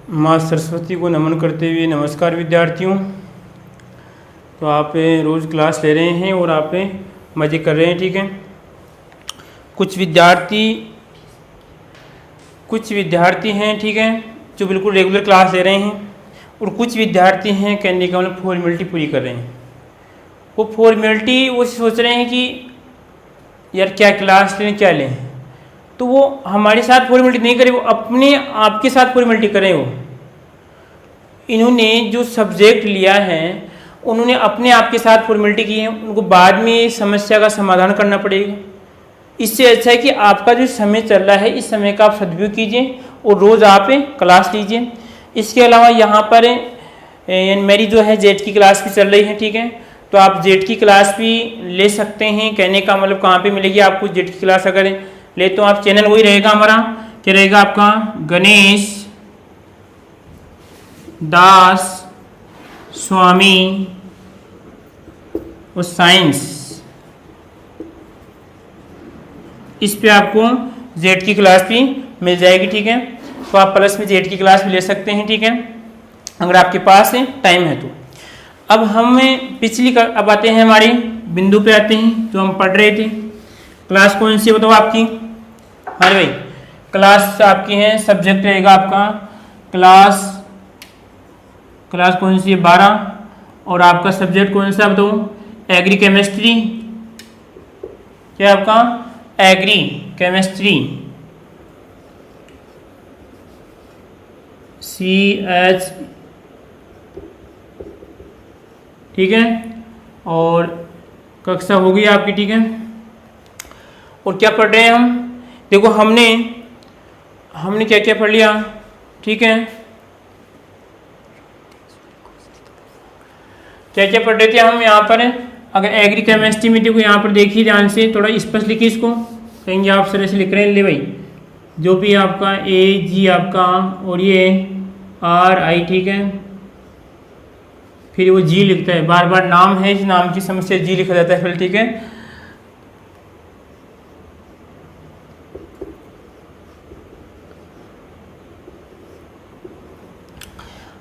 माँ सरस्वती को नमन करते हुए नमस्कार विद्यार्थियों। तो आप रोज़ क्लास ले रहे हैं और आप मज़े कर रहे हैं, ठीक है। कुछ विद्यार्थी हैं, ठीक है, जो बिल्कुल रेगुलर क्लास ले रहे हैं, और कुछ विद्यार्थी हैं कहने का मतलब फॉर्मेलिटी पूरी कर रहे हैं। वो फॉर्मेलिटी वो सोच रहे हैं कि यार क्या क्लास लें क्या लें, तो वो हमारे साथ फॉर्मेलिटी नहीं करें, वो अपने आपके साथ फॉर्मेलिटी करें। वो इन्होंने जो सब्जेक्ट लिया है उन्होंने अपने आप के साथ फॉर्मेलिटी की है, उनको बाद में समस्या का समाधान करना पड़ेगा। इससे अच्छा है कि आपका जो समय चल रहा है इस समय का आप सदुपयोग कीजिए और रोज़ आप क्लास लीजिए। इसके अलावा यहाँ पर मेरी जो है जेट की क्लास भी चल रही है, ठीक है, तो आप जेट की क्लास भी ले सकते हैं। कहने का मतलब कहाँ पे मिलेगी आपको जेट की क्लास, अगर ले तो आप चैनल वही रहेगा हमारा, क्या रहेगा आपका, गणेश दास स्वामी और साइंस। इस पे आपको जेड की क्लास भी मिल जाएगी, ठीक है। तो आप प्लस में जेड की क्लास भी ले सकते हैं, ठीक है, अगर आपके पास टाइम है तो। अब हम अब आते हैं हमारे बिंदु पे आते हैं जो हम पढ़ रहे थे। क्लास कौन सी बताओ आपकी? हाँ भाई, क्लास आपकी है, सब्जेक्ट रहेगा आपका क्लास कौन सी है? 12। और आपका सब्जेक्ट कौन सा बताओ? Agri chemistry. क्या आपका? एग्री केमिस्ट्री, CH, ठीक है। और कक्षा होगी आपकी, ठीक है। और क्या पढ़ रहे हैं हम? देखो हमने क्या क्या पढ़ लिया, ठीक है, क्या क्या पढ़ रहे थे हम यहाँ पर। अगर एग्री केमिस्ट्री में देखो यहाँ पर देखिए ध्यान से, थोड़ा स्पष्ट लिखिए इसको, कहेंगे आप सर ऐसे लिख रहे हैं, ले भाई जो भी आपका AG आपका और ये RI, ठीक है, फिर वो G लिखता है, बार बार नाम है, इस नाम की समस्या G लिखा जाता है फिर, ठीक है।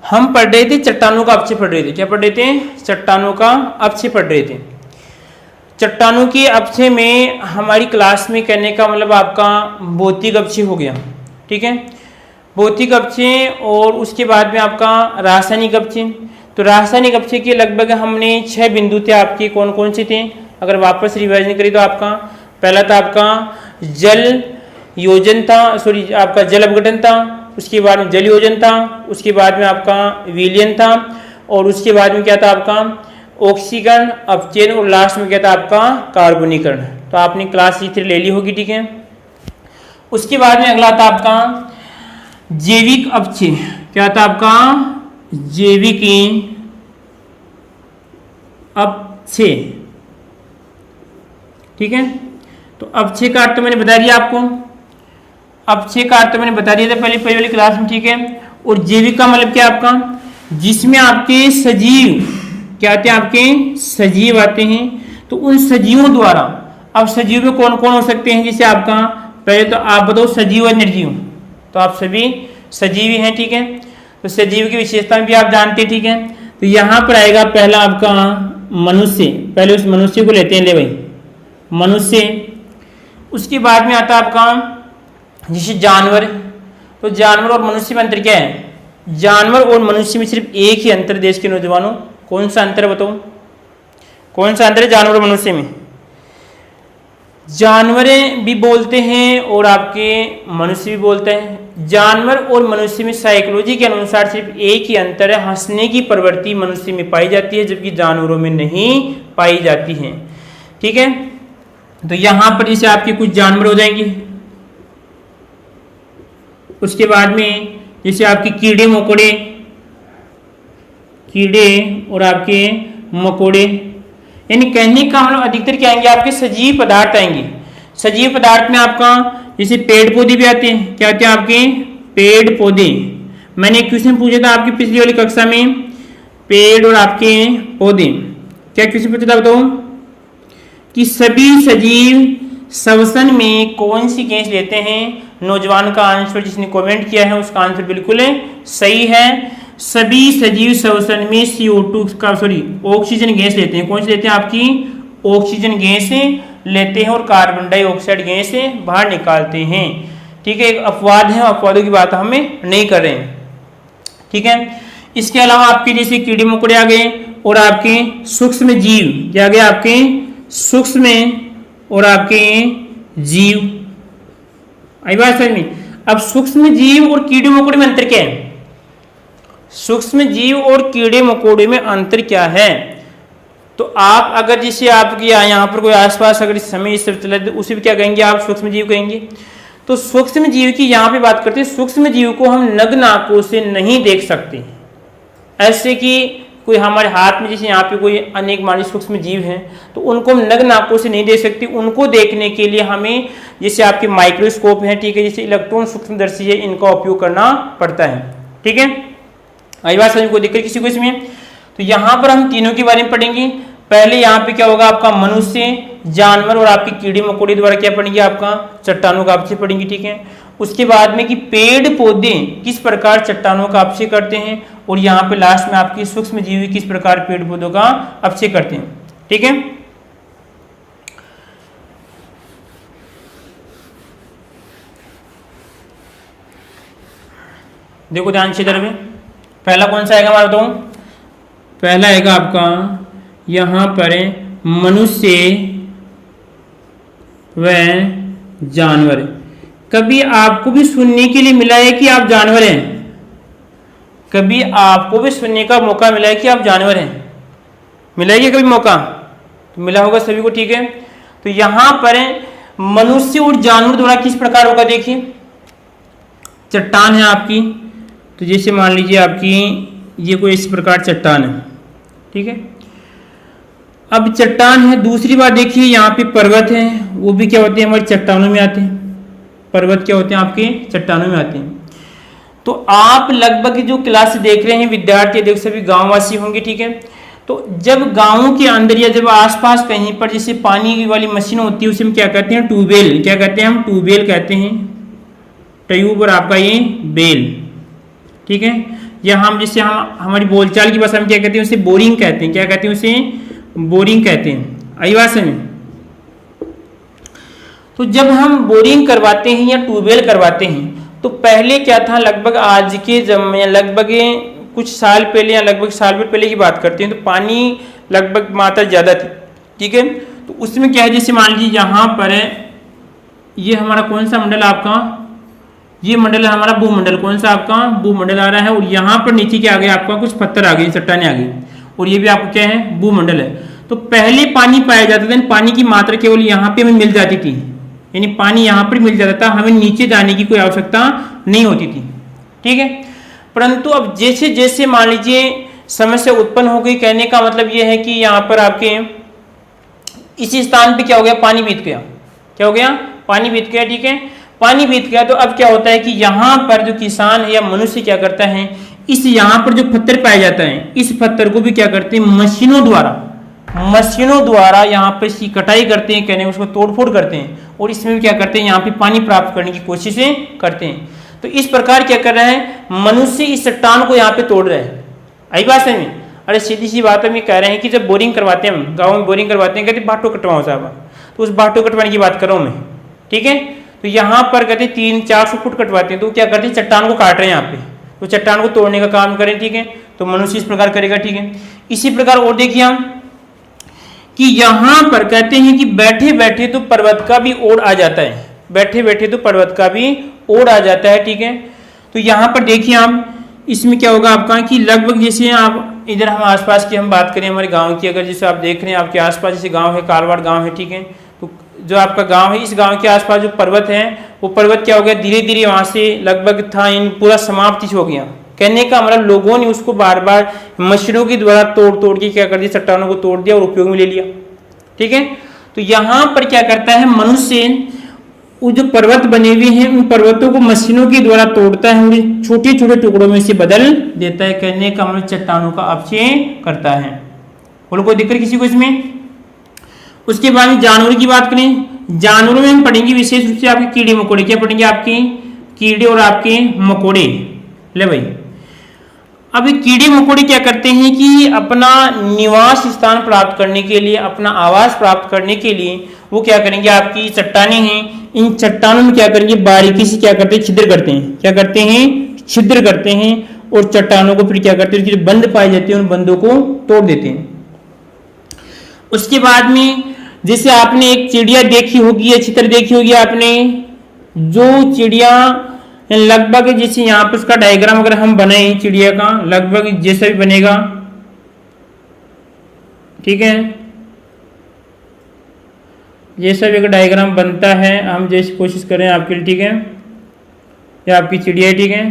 हम पढ़ रहे थे चट्टानों का अपक्षय पढ़ रहे थे। क्या पढ़ रहे थे? चट्टानों का अपक्षय पढ़ रहे थे। चट्टानों के अपक्षय में हमारी क्लास में कहने का मतलब आपका भौतिक अपक्षय हो गया, ठीक है, भौतिक अपक्षय। और उसके बाद में आपका रासायनिक अपक्षय। तो रासायनिक अपक्षय के लगभग हमने 6 बिंदु थे आपके, कौन कौन से थे? अगर वापस रिवाइजन करें तो आपका पहला था आपका जल योजन था, सॉरी आपका जल अपघटन था, उसके बाद में जल योजन था, उसके बाद में आपका विलयन था, और उसके बाद में क्या था आपका ऑक्सीकरण, अपचयन, और लास्ट में क्या था आपका कार्बनीकरण। तो आपने क्लास C3 ले ली होगी, ठीक है। उसके बाद में अगला था आपका जैविक अपक्षय। क्या था आपका? जैविक अपक्षय, ठीक है। तो अपक्षय का अर्थ मैंने बता दिया आपको, अपक्षय का अर्थ मैंने बता दिया था पहले वाली क्लास में, ठीक है। और जैविक का मतलब क्या आपका? जिसमें आपके सजीव क्या आते हैं, आपके सजीव आते हैं। तो उन सजीवों द्वारा, अब सजीव में कौन कौन हो सकते हैं? जैसे आपका पहले तो आप बताओ सजीव और निर्जीव, तो आप सभी सजीवी हैं, ठीक है। तो सजीव की विशेषता भी आप जानते हैं, ठीक है। तो यहाँ पर आएगा पहला आपका मनुष्य, पहले उस मनुष्य को लेते हैं, ले भाई मनुष्य। उसके बाद में आता आपका जैसे जानवर। तो जानवर और मनुष्य में अंतर क्या है? जानवर और मनुष्य में सिर्फ एक ही अंतर देश के नौजवानों, कौन सा अंतर है बताओ? कौन सा अंतर है जानवर और मनुष्य में? जानवर भी बोलते हैं और आपके मनुष्य भी बोलते हैं। जानवर और मनुष्य में साइकोलॉजी के अनुसार सिर्फ एक ही अंतर है, हंसने की प्रवृत्ति मनुष्य में पाई जाती है जबकि जानवरों में नहीं पाई जाती है, ठीक है। तो यहां पर जैसे आपके कुछ जानवर हो जाएंगे, उसके बाद में जैसे आपके कीड़े मकोड़े, कीड़े और आपके मकोड़े, यानी कहने का मतलब अधिकतर क्या आएंगे आपके सजीव पदार्थ आएंगे। सजीव पदार्थ में आपका जैसे पेड़ पौधे भी आते हैं। क्या आते हैं आपके? पेड़ पौधे। मैंने एक क्वेश्चन पूछा था आपकी पिछली वाली कक्षा में, पेड़ और आपके पौधे। क्या क्वेश्चन पूछा था बताओ? कि सभी सजीव श्वसन में कौन सी गैस लेते हैं? नौजवान का आंसर जिसने कमेंट किया है उसका आंसर बिल्कुल सही है। सभी सजीव श्वसन में CO2 का ऑक्सीजन गैस लेते हैं। कौन सी लेते हैं? आपकी ऑक्सीजन गैस लेते हैं और कार्बन डाइऑक्साइड गैस बाहर निकालते हैं। ठीक है, एक अपवाद है, अपवादों की बात हमें नहीं कर रहे हैं। ठीक है, इसके अलावा आपके जैसे कीड़े मकोड़े आ गए और आपके सूक्ष्म जीव क्या गए, आपके सूक्ष्म और आपके जीव। आई बात समझ में? अब सूक्ष्म जीव और कीड़े मकोड़े में अंतर क्या है? सूक्ष्म जीव और कीड़े मकोड़े में अंतर क्या है? तो आप अगर जैसे आपकी यहाँ पर कोई आसपास अगर इस समय इस चला तो उसे भी क्या कहेंगे आप? सूक्ष्म जीव कहेंगे। तो सूक्ष्म जीव की यहाँ पे बात करते हैं। सूक्ष्म जीव को हम नग्न आंखों से नहीं देख सकते, ऐसे कि कोई हमारे हाथ में जैसे यहाँ पे कोई अनेक मानी सूक्ष्म जीव हैं तो उनको हम नग्न आंखों से नहीं देख सकते। उनको देखने के लिए हमें जैसे आपके माइक्रोस्कोप है, ठीक है, जैसे इलेक्ट्रॉन सूक्ष्मदर्शी है, इनका उपयोग करना पड़ता है। ठीक है, आई बात समझ? कोई दिक्कत किसी को इसमें? तो यहाँ पर हम तीनों के बारे में पढ़ेंगे। पहले यहाँ पे क्या होगा आपका मनुष्य, जानवर और आपके कीड़े मकोड़े द्वारा क्या पढ़ेंगे? आपका चट्टानों का आपसे पढ़ेंगे। ठीक है, उसके बाद में कि पेड़ पौधे किस प्रकार चट्टानों का अपक्षय करते हैं और यहाँ पे लास्ट में आपकी सूक्ष्म जीव किस प्रकार पेड़ पौधों का अपक्षय करते हैं। ठीक है, देखो ध्यान से इधर में पहला कौन सा आएगा हमारा? बताओ, पहला आएगा आपका यहाँ पर मनुष्य व जानवर। कभी आपको भी सुनने के लिए मिला है कि आप जानवर हैं? कभी आपको भी सुनने का मौका मिला है कि आप जानवर हैं? मिला है क्या कभी मौका? तो मिला होगा सभी को। ठीक है, तो यहाँ पर मनुष्य और जानवर द्वारा किस प्रकार होगा? देखिए, चट्टान है आपकी, तो जैसे मान लीजिए आपकी ये कोई इस प्रकार चट्टान है। ठीक है, अब चट्टान है। दूसरी बात देखिए यहाँ पे पर्वत है, वो भी क्या होते हैं? हमारी चट्टानों में आते हैं। पर्वत क्या होते हैं? आपके चट्टानों में आते हैं। तो आप लगभग जो क्लास देख रहे हैं विद्यार्थी देख सभी गांववासी होंगे। ठीक है, तो जब गांवों के अंदर या जब आसपास कहीं पर जैसे पानी वाली मशीन होती है उसे हम क्या कहते हैं? ट्यूबवेल। क्या कहते हैं हम? ट्यूबवेल कहते हैं। ट्यूब और आपका ये बेल। ठीक है, या हम जैसे हम हमारी बोलचाल की भाषा में क्या कहते हैं? उसे बोरिंग कहते हैं। क्या कहते हैं? उसे बोरिंग कहते हैं। आई बात समझ? तो जब हम बोरिंग करवाते हैं या ट्यूबवेल करवाते हैं तो पहले क्या था? लगभग आज के जमाने लगभग कुछ साल पहले या लगभग साल भर पहले की बात करते हैं तो पानी लगभग मात्रा ज़्यादा थी। ठीक है, तो उसमें क्या है? जैसे मान लीजिए यहाँ पर ये हमारा कौन सा मंडल आपका? ये मंडल है हमारा भूमंडल। कौन सा आपका? भूमंडल आ रहा है। और यहाँ पर नीचे क्या आ गया आपका? कुछ पत्थर आ गए, चट्टाने आ गई, और ये भी आपको क्या है? भूमंडल है। तो पहले पानी पाया जाता था, पानी की मात्रा केवल यहाँ पे हमें मिल जाती थी, यानी पानी यहाँ पर मिल जाता था, हमें नीचे जाने की कोई आवश्यकता नहीं होती थी। ठीक है, परंतु अब जैसे जैसे मान लीजिए समस्या उत्पन्न हो गई, कहने का मतलब ये है कि यहाँ पर आपके इसी स्थान पे क्या हो गया? पानी बीत गया। क्या हो गया? पानी बीत गया। ठीक है, पानी बीत गया तो अब क्या होता है कि यहाँ पर जो किसान है या मनुष्य क्या करता है? इस यहाँ पर जो पत्थर पाया जाता है इस पत्थर को भी क्या करते हैं? मशीनों द्वारा यहाँ पर इसकी कटाई करते हैं, कहने उसको तोड़फोड़ करते हैं, और इसमें भी क्या करते हैं? यहाँ पे पानी प्राप्त करने की कोशिश करते हैं। तो इस प्रकार क्या कर रहा है? मनुष्य इस चट्टान को यहाँ पे तोड़ रहा है। आई बात समझ में? अरे सीधी सी बात हम ये कह रहे हैं कि जब बोरिंग करवाते हैं, हम गाँव में बोरिंग करवाते हैं, कहते बाटो कटवाओ साहब, तो उस बाटो कटवाने की बात कर रहा हूँ मैं। ठीक है, तो यहाँ पर कहते 300-400 फुट कटवाते हैं, तो क्या करते हैं? चट्टान को काट रहे हैं यहाँ पे, तो चट्टान को तोड़ने का काम करें। ठीक है, तो मनुष्य इस प्रकार करेगा। ठीक है, इसी प्रकार और देखिए हम कि यहाँ पर कहते हैं कि बैठे बैठे तो पर्वत का भी ओढ़ आ जाता है। बैठे बैठे तो पर्वत का भी ओढ़ आ जाता है। ठीक है, तो यहाँ पर देखिए आप, इसमें क्या होगा आपका कि लगभग जैसे आप इधर हम आसपास की हम बात करें हमारे गांव की, अगर जैसे आप देख रहे हैं आपके आसपास जैसे गांव है, कारवाड़ गांव है। ठीक है, तो जो आपका गांव है, इस गांव के आसपास जो पर्वत है वो पर्वत क्या हो गया? धीरे धीरे वहाँ से लगभग था इन पूरा समाप्ति हो गया। कहने का मतलब लोगों ने उसको बार बार मशीनों के द्वारा तोड़ तोड़ के क्या कर दिया? चट्टानों को तोड़ दिया और उपयोग में ले लिया। ठीक है, तो यहाँ पर क्या करता है? मनुष्य वो जो पर्वत बने हुए हैं उन पर्वतों को मशीनों के द्वारा तोड़ता है, उन्हें छोटे छोटे टुकड़ों में से बदल देता है। कहने का मतलब चट्टानों का अपक्षय करता है। बोलो कोई दिक्कत किसी को इसमें? उसके बाद जानवर की बात करें, जानवरों में हम पढ़ेंगे विशेष रूप से आपके कीड़े मकोड़े। क्या पढ़ेंगे? आपके कीड़े और आपके मकोड़े। ले भाई, अब ये कीड़े मकोड़े क्या करते हैं कि अपना निवास स्थान प्राप्त करने के लिए, अपना आवास प्राप्त करने के लिए वो क्या करेंगे, आपकी चट्टानें हैं, इन चट्टानों में क्या करेंगे, बारीकी से क्या करते हैं, छिद्र करते हैं। क्या करते हैं? छिद्र करते हैं। और चट्टानों को फिर क्या करते हैं, जो बंद पाए जाते हैं उन बंदों को तोड़ देते हैं। उसके बाद में जैसे आपने एक चिड़िया देखी होगी या चित्र देखी होगी आपने, जो चिड़िया लगभग जैसे यहाँ पर उसका डायग्राम अगर हम बनाए चिड़िया का, लगभग जैसा भी बनेगा, ठीक है, जैसा भी अगर डायग्राम बनता है हम जैसे कोशिश करें आपके लिए, ठीक है, या आपकी चिड़िया, ठीक है।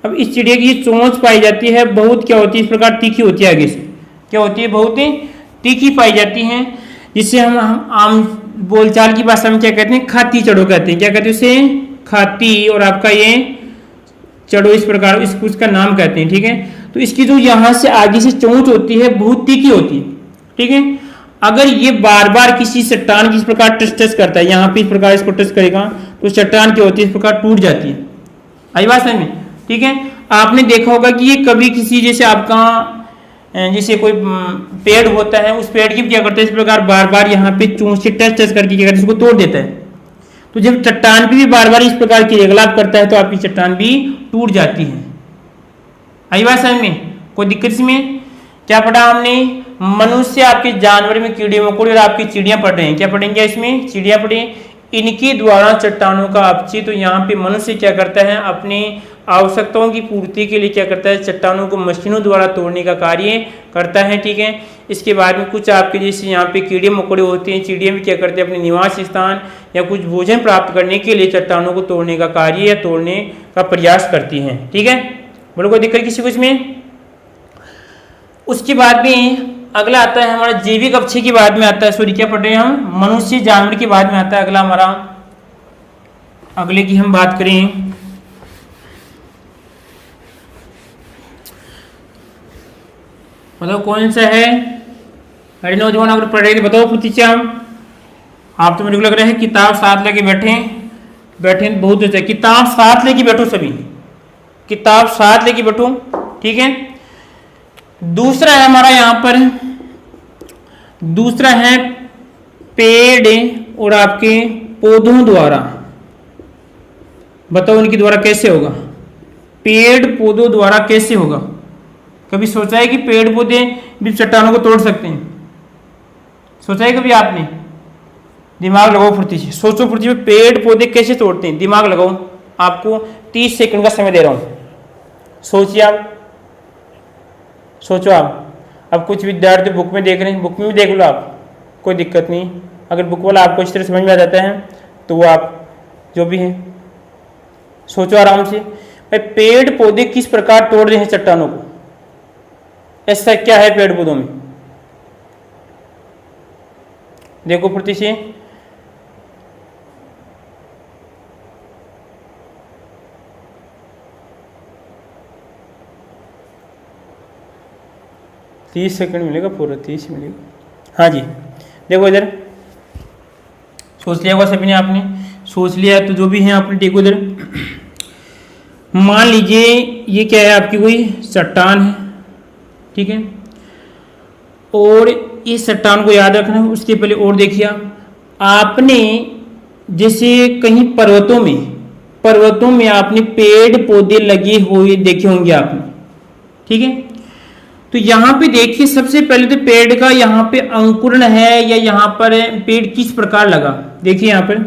अब इस चिड़िया की चोंच पाई जाती है, बहुत क्या होती है, इस प्रकार तीखी होती है, आगे से क्या होती है, बहुत तीखी पाई जाती है, जिससे हम आम बोलचाल की भाषा में क्या कहते हैं, खाती चढ़ो कहते हैं। क्या कहते हैं उसे? खाती। और आपका ये चढ़ो, इस प्रकार उसका नाम कहते हैं, ठीक है। तो इसकी जो यहाँ से आगे से चोंच होती है बहुत तीखी होती है, ठीक है। अगर ये बार बार किसी चट्टान की इस प्रकार टच करता है, यहाँ पे इस प्रकार इसको टच करेगा तो चट्टान क्या होती है, इस प्रकार टूट जाती है। आई बात समझ में? ठीक है। आपने देखा होगा कि ये कभी किसी जैसे आपका जैसे कोई पेड़ होता है, उस पेड़ की क्या करता है, इस प्रकार बार बार यहाँ पे चोंच से टच करके क्या करता है, इसको तोड़ देता है। तो जब चट्टान पे भी बार बार इस प्रकार की क्रियाकलाप करता है तो आपकी चट्टान भी टूट जाती है। आई बात समझ में? कोई दिक्कत इसमें? क्या पढ़ा हमने? मनुष्य, आपके जानवर में कीड़े मकोड़े और आपकी चिड़िया पढ़ रहे हैं। क्या पढ़ेंगे इसमें? चिड़िया पढ़े। इनके द्वारा चट्टानों का अपचय। तो यहाँ पे मनुष्य क्या करता है, अपने आवश्यकताओं की पूर्ति के लिए क्या करता है, चट्टानों को मशीनों द्वारा तोड़ने का कार्य करता है, ठीक है। इसके बाद में कुछ आपके जैसे यहाँ पे कीड़े मकोड़े होते हैं, चिड़िया भी क्या करते हैं, अपने निवास स्थान या कुछ भोजन प्राप्त करने के लिए चट्टानों को तोड़ने का कार्य या तोड़ने का प्रयास करती हैं, ठीक है। बोलो कोई दिक्कत किसी को इसमें? उसके बाद में अगला आता है हमारा जैविक अपचय के बाद में आता है, सॉरी क्या पढ़ रहे हैं हम, मनुष्य जानवर के बाद में आता है अगला हमारा, अगले की हम बात करें बताओ कौन सा है? अरे नौजवान अगर पढ़ रहे थे बताओ प्रतीक्षा। आप तो मेरे को लग रहा है किताब साथ लेके बैठे बहुत अच्छा, किताब साथ लेके बैठो, सभी किताब साथ लेके बैठो, ठीक है। दूसरा है हमारा यहाँ पर, दूसरा है पेड़ और आपके पौधों द्वारा। बताओ उनके द्वारा कैसे होगा, पेड़ पौधों द्वारा कैसे होगा? कभी सोचा है कि पेड़ पौधे भी चट्टानों को तोड़ सकते हैं? सोचा है कभी आपने? दिमाग लगाओ फुर्ती से, सोचो फुर्ती से, पेड़ पौधे कैसे तोड़ते हैं, दिमाग लगाओ। आपको 30 सेकंड का समय दे रहा हूं, सोचिए आप, सोचो आप। अब कुछ विद्यार्थी बुक में देख रहे हैं, बुक में भी देख लो आप, कोई दिक्कत नहीं। अगर बुक वाला आपको इस तरह समझ में आ जाता है तो वो आप जो भी है सोचो आराम से। भाई पेड़ पौधे किस प्रकार तोड़ रहे हैं चट्टानों को, ऐसा क्या है पेड़ पौधों में? देखो प्रति से, तीस सेकंड मिलेगा, पूरा 30 मिलेगा। हाँ जी देखो इधर, सोच लिया होगा सभी ने, आपने सोच लिया तो जो भी है आपने देखो इधर। मान लीजिए ये क्या है, आपकी कोई चट्टान है, ठीक है, और इस चट्टान को याद रखना है। उसके पहले और देखिए, आपने जैसे कहीं पर्वतों में आपने पेड़ पौधे लगे हुए देखे होंगे आपने, ठीक है। तो यहाँ पे देखिए सबसे पहले तो पेड़ का यहाँ पे अंकुरण है या यहाँ पर पेड़ किस प्रकार लगा। देखिए यहाँ पर,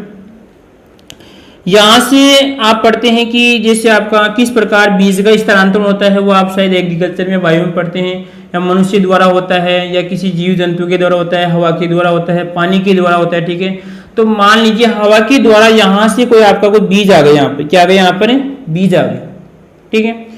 यहाँ से आप पढ़ते हैं कि जैसे आपका किस प्रकार बीज का स्थानांतरण होता है, वो आप शायद एग्रीकल्चर में बायो में पढ़ते हैं, या मनुष्य द्वारा होता है या किसी जीव जंतु के द्वारा होता है, हवा के द्वारा होता है, पानी के द्वारा होता है, ठीक है। तो मान लीजिए हवा के द्वारा यहाँ से कोई आपका कोई बीज आ गया, यहाँ पे क्या आ गया, यहाँ पर बीज आ गया, ठीक है।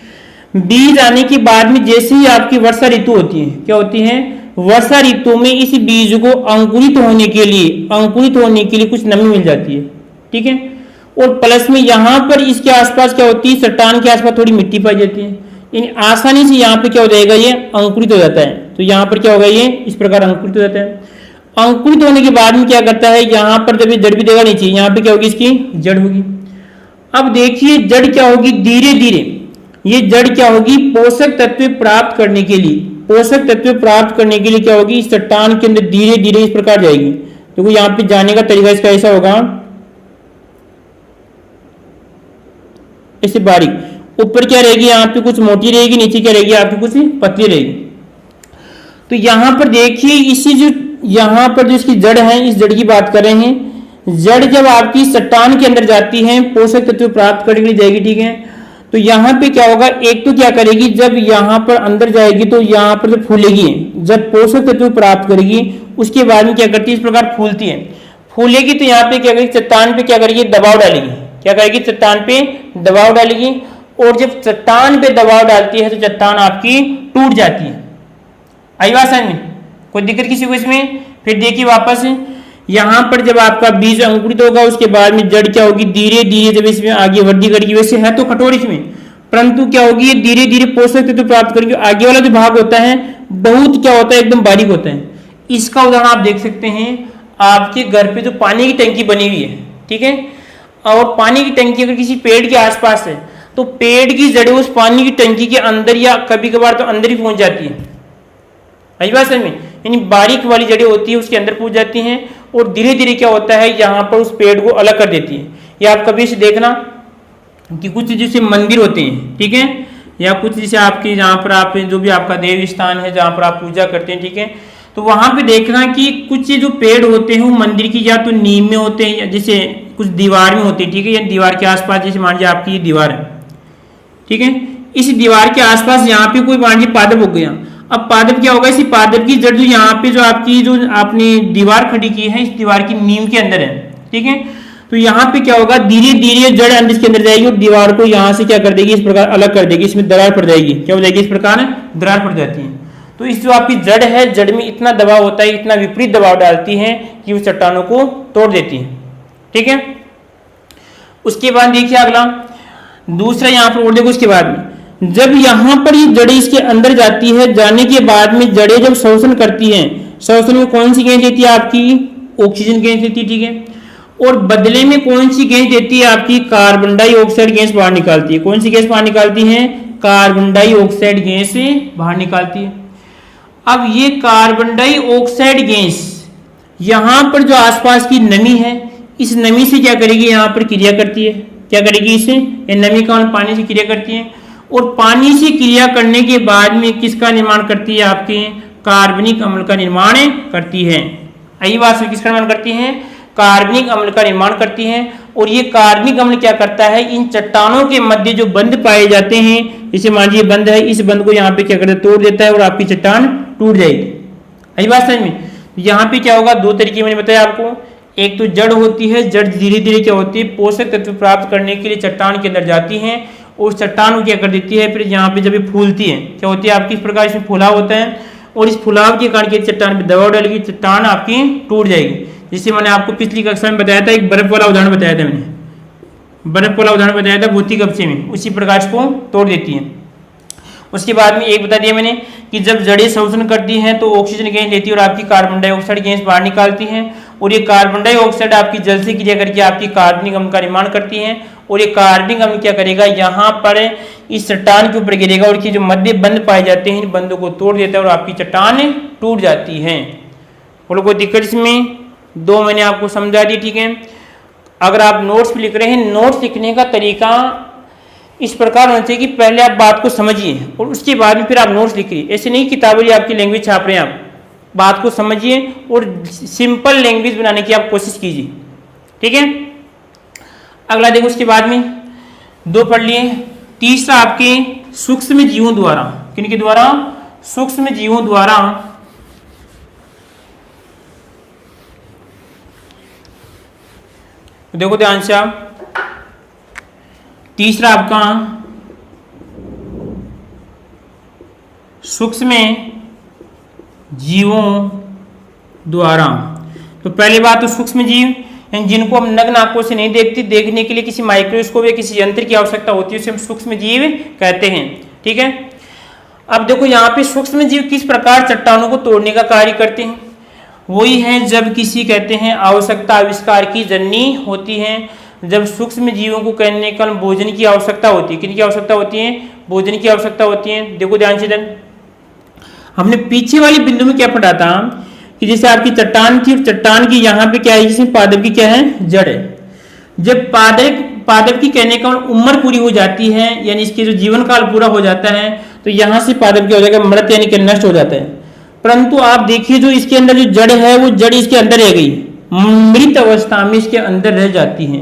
बीज आने के बाद में जैसे ही आपकी वर्षा ऋतु होती है, क्या होती है, वर्षा ऋतु में इस बीज को अंकुरित होने के लिए कुछ नमी मिल जाती है, ठीक है। और प्लस में यहाँ पर इसके आसपास क्या होती है, चट्टान के आसपास थोड़ी मिट्टी पाई जाती है, यानी आसानी से यहाँ पे क्या हो जाएगा, ये अंकुरित हो जाता है। तो यहाँ पर क्या होगा, ये इस प्रकार अंकुरित हो जाता है। अंकुरित होने के बाद में क्या करता है, यहाँ पर जब ये जड़ भी देगा नीचे, यहाँ पे क्या होगी, इसकी जड़ होगी। अब देखिए जड़ क्या होगी, धीरे धीरे ये जड़ क्या होगी, पोषक तत्व प्राप्त करने के लिए, पोषक तत्व प्राप्त करने के लिए क्या होगी, इस चट्टान के अंदर धीरे धीरे इस प्रकार जाएगी। देखो यहाँ पे जाने का तरीका इसका ऐसा होगा, ऐसे बारीक, ऊपर क्या रहेगी, यहाँ पे कुछ मोटी रहेगी, नीचे क्या रहेगी, आपकी कुछ पतली रहेगी। तो यहाँ पर देखिए इसी जो यहाँ पर जो इसकी जड़ है, इस जड़ की बात कर रहे हैं। जड़ जब आपकी चट्टान के अंदर जाती है, पोषक तत्व प्राप्त करने के लिए जाएगी, ठीक है। तो यहाँ पे क्या होगा, एक तो क्या करेगी, जब यहाँ पर अंदर जाएगी तो यहाँ पर जब फूलेगी, जब पोषक तत्व प्राप्त करेगी, उसके बाद में क्या करती है, इस प्रकार फूलती है। फूलेगी तो यहाँ पे क्या करेगी, चट्टान पे क्या करेगी, दबाव डालेगी। क्या करेगी, चट्टान पे दबाव डालेगी। और जब चट्टान पे दबाव डालती है तो चट्टान आपकी टूट जाती है। आई बात समझ में, कोई दिक्कत किसी को इसमें? फिर देखिए वापस यहाँ पर जब आपका बीज अंकुरित होगा, उसके बाद में जड़ क्या होगी, धीरे धीरे जब इसमें आगे वृद्धि करेगी, वैसे है तो कठोर इसमें, परंतु क्या होगी, ये धीरे धीरे पोषक तत्व प्राप्त करेगी। आगे वाला जो भाग होता है बहुत क्या होता है, एकदम बारीक होता है। इसका उदाहरण आप देख सकते हैं, आपके घर पे जो पानी की टंकी बनी हुई है, ठीक है, और पानी की टंकी अगर किसी पेड़ के आसपास है तो पेड़ की जड़ें उस पानी की टंकी के अंदर या कभी कभार तो अंदर ही पहुंच जाती है। आई बात समझ में, यानी बारीक वाली जड़ें होती है उसके अंदर पहुंच जाती हैं और धीरे धीरे क्या होता है, यहाँ पर उस पेड़ को अलग कर देती है। या आप कभी से देखना कि कुछ जैसे मंदिर होते हैं, ठीक है, या कुछ जैसे आपके जहाँ पर आप जो भी आपका देव स्थान है जहाँ पर आप पूजा करते हैं, ठीक है, तो वहां पे देखना कि कुछ जो पेड़ होते हैं वो मंदिर की या तो नींव में होते हैं या जैसे कुछ दीवार में होते हैं, ठीक है, या दीवार के आसपास, जैसे मान लीजिए आपकी ये दीवार है, ठीक है, इस दीवार के आसपास यहाँ पे कोई मान लीजिए पादप हो गया। अब पादप क्या होगा, इसी पादप की जड़ जो यहाँ पे जो आपकी जो आपने दीवार खड़ी की है, इस दीवार की नींव के अंदर है, ठीक है, तो यहाँ पे क्या होगा, धीरे धीरे जड़ अंदर के अंदर जाएगी और दीवार को यहाँ से क्या कर देगी, इस प्रकार अलग कर देगी, इसमें दरार पड़ जाएगी। क्या हो जाएगी, इस प्रकार दरार पड़ जाती है। तो इस जो आपकी जड़ है, जड़ में इतना दबाव होता है, इतना विपरीत दबाव डालती है कि वो चट्टानों को तोड़ देती है, ठीक है। उसके बाद देखिए अगला दूसरा यहाँ पर और देखो, उसके बाद में जब यहाँ पर ये जड़ें इसके अंदर जाती है, जाने के बाद में जड़ें जब शोषण करती हैं, शोषण में कौन सी गैस देती है, आपकी ऑक्सीजन गैस देती है, ठीक है, और बदले में कौन सी गैस देती है, आपकी कार्बन डाइऑक्साइड गैस बाहर निकालती है। कौन सी गैस बाहर निकालती है, कार्बन डाइऑक्साइड गैस बाहर निकालती है। अब ये कार्बन डाइऑक्साइड गैस यहाँ पर जो आसपास की नमी है, इस नमी से क्या करेगी, यहाँ पर क्रिया करती है। क्या करेगी, इसे ये नमी का पानी से क्रिया करती है और पानी से क्रिया करने के बाद में किसका निर्माण करती है, आपके कार्बनिक अम्ल का निर्माण करती है। यही बात से किसका निर्माण करती है, कार्बनिक अम्ल का निर्माण करती है। और ये कार्बनिक अम्ल क्या करता है, इन चट्टानों के मध्य जो बंध पाए जाते हैं, जैसे मान लीजिए बंध है, इस बंध को यहाँ पे क्या करता है, तोड़ देता है और आपकी चट्टान टूट जाएगी। यही बात समझ में। यहाँ पे क्या होगा, दो तरीके मैंने बताया आपको, एक तो जड़ होती है, जड़ धीरे धीरे क्या होती है, पोषक तत्व प्राप्त करने के लिए चट्टान के अंदर जाती है और चट्टान को क्या कर देती है, फिर यहाँ पे जब ये फूलती है, क्या होती है, आपकी इस प्रकार इसमें फुलाव होता है और इस फुलाव के कारण चट्टान पे दबाव डालेगी, चट्टान आपकी टूट जाएगी। जिससे मैंने आपको पिछली कक्षा में बताया था, एक बर्फ वाला उदाहरण बताया था, मैंने बर्फ वाला उदाहरण बताया था भौतिक कक्षा में, उसी प्रकाश को तोड़ देती है। उसके बाद में एक बता दिया मैंने कि जब जड़ें शोषण करती हैं तो ऑक्सीजन गैस लेती है और आपकी कार्बन डाइऑक्साइड गैस बाहर निकालती हैं और ये कार्बन डाइऑक्साइड आपकी जल से क्रिया करके आपकी कार्बनिक अम्ल का निर्माण करती हैं और ये कार्बनिक अम्ल क्या करेगा, यहाँ पर इस चट्टान के ऊपर गिरेगा और जो मध्य बंध पाए जाते हैं इन बंधों को तोड़ देता है और आपकी चट्टान टूट जाती है। बोलो कोई दिक्कत इसमें? दो मैंने आपको समझा दी, ठीक है। अगर आप नोट्स लिख रहे हैं, नोट्स लिखने का तरीका इस प्रकार होना चाहिए कि पहले आप बात को समझिए और उसके बाद में फिर आप नोट्स लिखिए। ऐसे नहीं किताबें आपकी लैंग्वेज छाप रहे हैं, आप बात को समझिए और सिंपल लैंग्वेज बनाने की आप कोशिश कीजिए, ठीक है। अगला देखो, उसके बाद में दो पढ़ लिए। तीसरा आपके सूक्ष्म जीवों द्वारा, किनके द्वारा, सूक्ष्म जीवों द्वारा देखो ध्यान से आप, तीसरा आपका सूक्ष्म जीवों द्वारा। तो पहली बात तो सूक्ष्म जीव जिनको हम नग्न आंखों से नहीं देखते, देखने के लिए किसी माइक्रोस्कोप या किसी यंत्र की आवश्यकता होती है, उसे हम सूक्ष्म जीव कहते हैं, ठीक है। अब देखो यहाँ पे सूक्ष्म जीव किस प्रकार चट्टानों को तोड़ने का कार्य करते हैं, वही है जब किसी कहते हैं आवश्यकता आविष्कार की जननी होती है, जब सूक्ष्म जीवों को कहने का भोजन की आवश्यकता होती है। किन की आवश्यकता होती है? भोजन की आवश्यकता होती है। देखो ध्यान से इधर हमने पीछे वाली बिंदु में क्या पढ़ा था कि जैसे आपकी चट्टान थी और चट्टान की यहाँ पे क्या है, जिसमें पादप की क्या है, जड़ है। जब पादप की कहने का उम्र पूरी हो जाती है, यानी इसके जो जीवन काल पूरा हो जाता है, तो यहाँ से पादप क्या हो जाएगा, मृत यानी कि नष्ट हो जाता है। परंतु आप देखिए जो इसके अंदर जो जड़ है वो जड़ इसके अंदर रह गई, मृत अवस्था में इसके अंदर रह जाती है।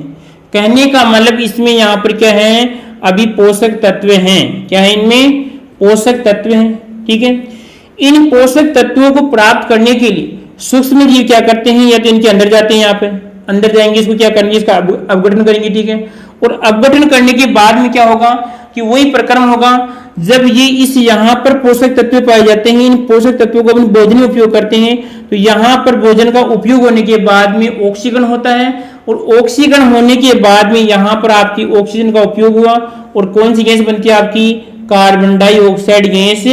कहने का मतलब इसमें यहाँ पर क्या है, अभी पोषक तत्व हैं। क्या है इनमें? पोषक तत्व हैं। ठीक है, इन पोषक तत्वों को प्राप्त करने के लिए सूक्ष्म जीव क्या करते हैं, या तो इनके अंदर जाते हैं, यहाँ पे अंदर जाएंगे, इसको क्या करेंगे, इसका अपघटन करेंगे। ठीक है, और अपघटन करने के बाद में क्या होगा कि वही प्रक्रम होगा। जब ये इस यहाँ पर पोषक तत्व पाए जाते हैं, इन पोषक तत्वों को अपन भोजन में उपयोग करते हैं, तो यहाँ पर भोजन का उपयोग होने के बाद में ऑक्सीकरण होता है, और ऑक्सीकरण होने के बाद में यहाँ पर आपकी ऑक्सीजन का उपयोग हुआ, और कौन सी गैस बनती है आपकी, कार्बन डाइऑक्साइड गैस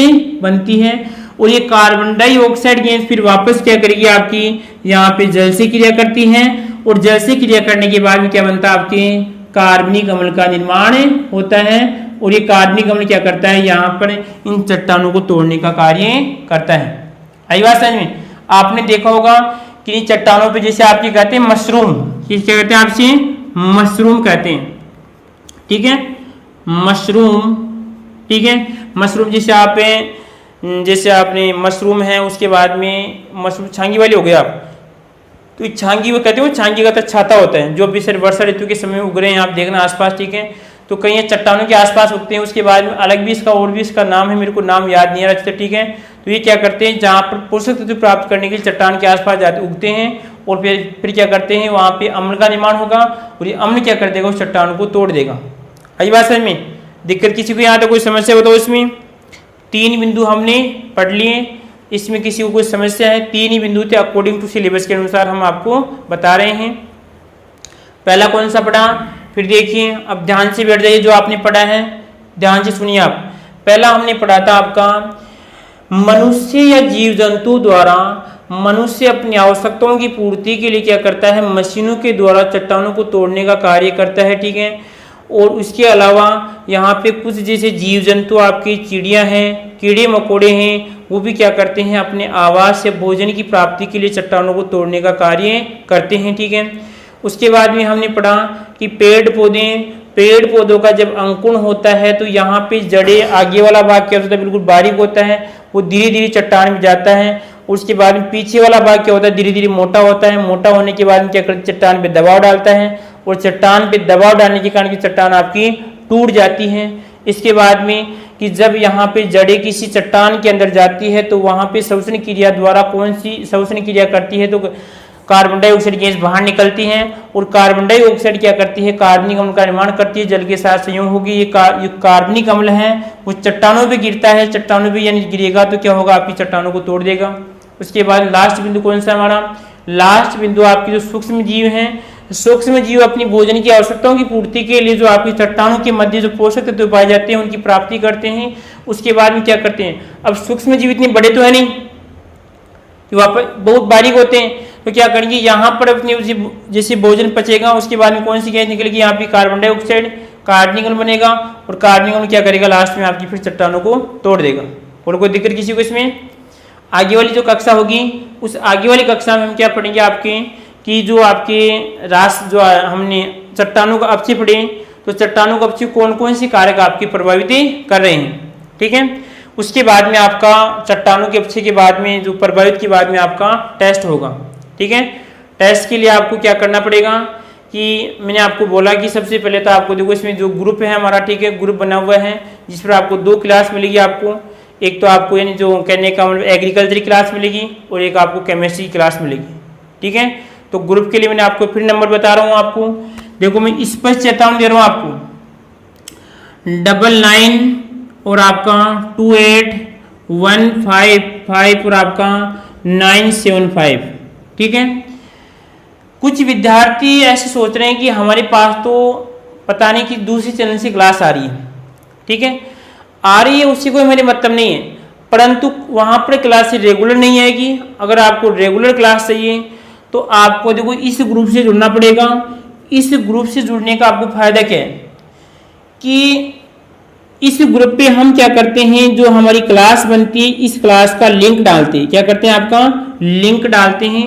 बनती है। और ये कार्बन डाइऑक्साइड गैस फिर वापस क्या करेगी आपकी, यहाँ पे जल से क्रिया करती है, और जल से क्रिया करने के बाद में क्या बनता है आपके, कार्बनिक अम्ल का निर्माण होता है। और ये कार्बनिक अम्ल क्या करता है, यहाँ पर इन चट्टानों को तोड़ने का कार्य करता है। आई बात समझ में? आपने देखा होगा कि इन चट्टानों पे जैसे आपके कहते हैं मशरूम, क्या कहते हैं आपसे, मशरूम कहते हैं। ठीक है, मशरूम। ठीक है, मशरूम जैसे आपने मशरूम है, उसके बाद में मशरूम छांगी वाली हो गया आप, तो छांगी वो कहते हैं, वो छांगी का तो छाता होता है, जो अभी सर वर्षा ऋतु के समय में उग रहे हैं, आप देखना आसपास। ठीक है, तो कई चट्टानों के आसपास उगते हैं। उसके बाद में अलग भी इसका और भी इसका नाम है, मेरे को नाम याद नहीं आ रहा। ठीक है, तो ये क्या करते हैं, जहाँ पर पोषक तत्व प्राप्त करने के लिए चट्टान के आसपास जाते उगते हैं, और फिर क्या करते हैं, वहाँ पे अम्ल का निर्माण होगा, और ये अम्ल क्या कर देगा, उस चट्टान को तोड़ देगा। आई बात समझ में? दिक्कत किसी को यहाँ तक कोई समस्या बताओ? इसमें 3 बिंदु हमने पढ़ लिए, इसमें किसी को कोई समस्या है? 3 ही बिंदु थे, अकॉर्डिंग टू सिलेबस के अनुसार हम आपको बता रहे हैं। पहला कौन सा पढ़ा, फिर देखिए, अब ध्यान से बैठ जाइए, जो आपने पढ़ा है ध्यान से सुनिए आप। पहला हमने पढ़ा था आपका, मनुष्य या जीव जंतु द्वारा मनुष्य अपनी आवश्यकताओं की पूर्ति के लिए क्या करता है, मशीनों के द्वारा चट्टानों को तोड़ने का कार्य करता है। ठीक है, और उसके अलावा यहाँ पे कुछ जैसे जीव जंतु आपकी चिड़िया हैं, कीड़े मकोड़े हैं, वो भी क्या करते हैं, अपने आवास या भोजन की प्राप्ति के लिए चट्टानों को तोड़ने का कार्य करते हैं। ठीक है, उसके बाद में हमने पढ़ा कि पेड़ पौधों का जब अंकुरण होता है, तो यहाँ पे जड़े आगे वाला भाग क्या होता है, बिल्कुल बारीक होता है, वो धीरे धीरे चट्टान में जाता है। उसके बाद में पीछे वाला भाग क्या होता है, धीरे धीरे मोटा होता है। मोटा होने के बाद में क्या करता है, चट्टान पे दबाव डालता है, और चट्टान पे दबाव डालने के कारण की चट्टान आपकी टूट जाती है। इसके बाद में कि जब यहाँ पे जड़ें किसी चट्टान के अंदर जाती है, तो वहाँ पे श्वसन क्रिया द्वारा कौन सी श्वसन क्रिया करती है, तो कार्बन डाइऑक्साइड गैस बाहर निकलती है, और कार्बन डाइऑक्साइड क्या करती है, कार्बनिक अम्ल का निर्माण करती है। जल के साथ संयोग होगी, ये कार्बनिक अम्ल है, वो चट्टानों पे गिरता है, चट्टानों पे यानी गिरेगा तो क्या होगा, आपकी चट्टानों को तोड़ देगा। उसके बाद लास्ट बिंदु कौन सा हमारा, लास्ट बिंदु आपकी जो सूक्ष्म जीव हैं, सूक्ष्म जीव अपनी भोजन की आवश्यकताओं की पूर्ति के लिए जो आपकी चट्टानों के मध्य जो पोषक तत्व पाए जाते हैं, उनकी प्राप्ति करते हैं। उसके बाद में क्या करते हैं, अब सूक्ष्म जीव इतने बड़े तो है नहीं, वहाँ पर बहुत बारीक होते हैं, तो क्या करेंगे, यहाँ पर अपनी जैसे भोजन पचेगा, उसके बाद में कौन सी गैस निकलेगी, यहाँ पे कार्बन डाइऑक्साइड, कार्बनिक अम्ल बनेगा, और कार्बनिक अम्ल क्या करेगा, लास्ट में आपकी फिर चट्टानों को तोड़ देगा। और कोई दिक्कत किसी को इसमें? आगे वाली जो कक्षा होगी, उस आगे वाली कक्षा में हम क्या पढ़ेंगे आपके, कि जो आपके जो हमने चट्टानों का अपक्षय पढ़े, तो चट्टानों का अपक्षय कौन कौन से कारक आपकी प्रभावित कर रहे हैं। ठीक है, उसके बाद में आपका चट्टानों के अपक्षय के बाद में जो प्रभावित के बाद में आपका टेस्ट होगा। ठीक है, टेस्ट के लिए आपको क्या करना पड़ेगा, कि मैंने आपको बोला कि सबसे पहले तो आपको देखो इसमें जो ग्रुप है हमारा, ठीक है, ग्रुप बना हुआ है, जिस पर आपको 2 क्लास मिलेगी आपको। एक तो आपको यानी जो कहने का मतलब एग्रीकल्चर क्लास मिलेगी, और एक आपको केमिस्ट्री क्लास मिलेगी। ठीक है, तो ग्रुप के लिए मैंने आपको फिर नंबर बता रहा हूँ आपको, देखो मैं स्पष्ट चेतावनी दे रहा हूँ आपको, 99 और आपका 28155 और आपका 975। ठीक है, कुछ विद्यार्थी ऐसे सोच रहे हैं कि हमारे पास तो पता नहीं कि दूसरी चैनल से क्लास आ रही है। ठीक है, आ रही है, उससे कोई मेरे मतलब नहीं है। परंतु वहाँ पर क्लास रेगुलर नहीं आएगी। अगर आपको रेगुलर क्लास चाहिए तो आपको देखो इस ग्रुप से जुड़ना पड़ेगा। इस ग्रुप से जुड़ने का आपको फायदा क्या है कि इस ग्रुप पे हम क्या करते हैं, जो हमारी क्लास बनती है इस क्लास का लिंक डालते हैं। क्या करते हैं, आपका लिंक डालते हैं।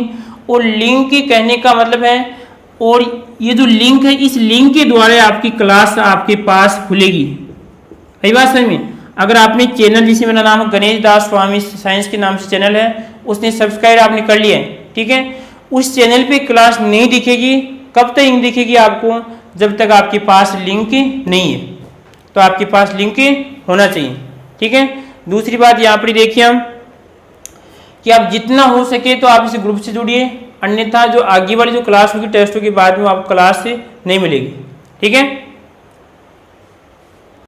और लिंक कहने का मतलब है, और ये जो लिंक है इस लिंक के द्वारा आपकी क्लास आपके पास खुलेगी। सही बात समझ में। अगर आपने चैनल, जिसे मेरा नाम गणेश दास स्वामी साइंस के नाम से चैनल है, उसने सब्सक्राइब आपने कर लिया है, ठीक है, उस चैनल पे क्लास नहीं दिखेगी। कब तक लिंक दिखेगी आपको, जब तक आपके पास लिंक नहीं है। तो आपके पास लिंक होना चाहिए, ठीक है। दूसरी बात यहाँ पर देखिए हम कि आप जितना हो सके तो आप इस ग्रुप से जुड़िए, अन्यथा जो आगे वाली जो क्लास होगी टेस्टों के बाद में आपको क्लास से नहीं मिलेगी, ठीक है।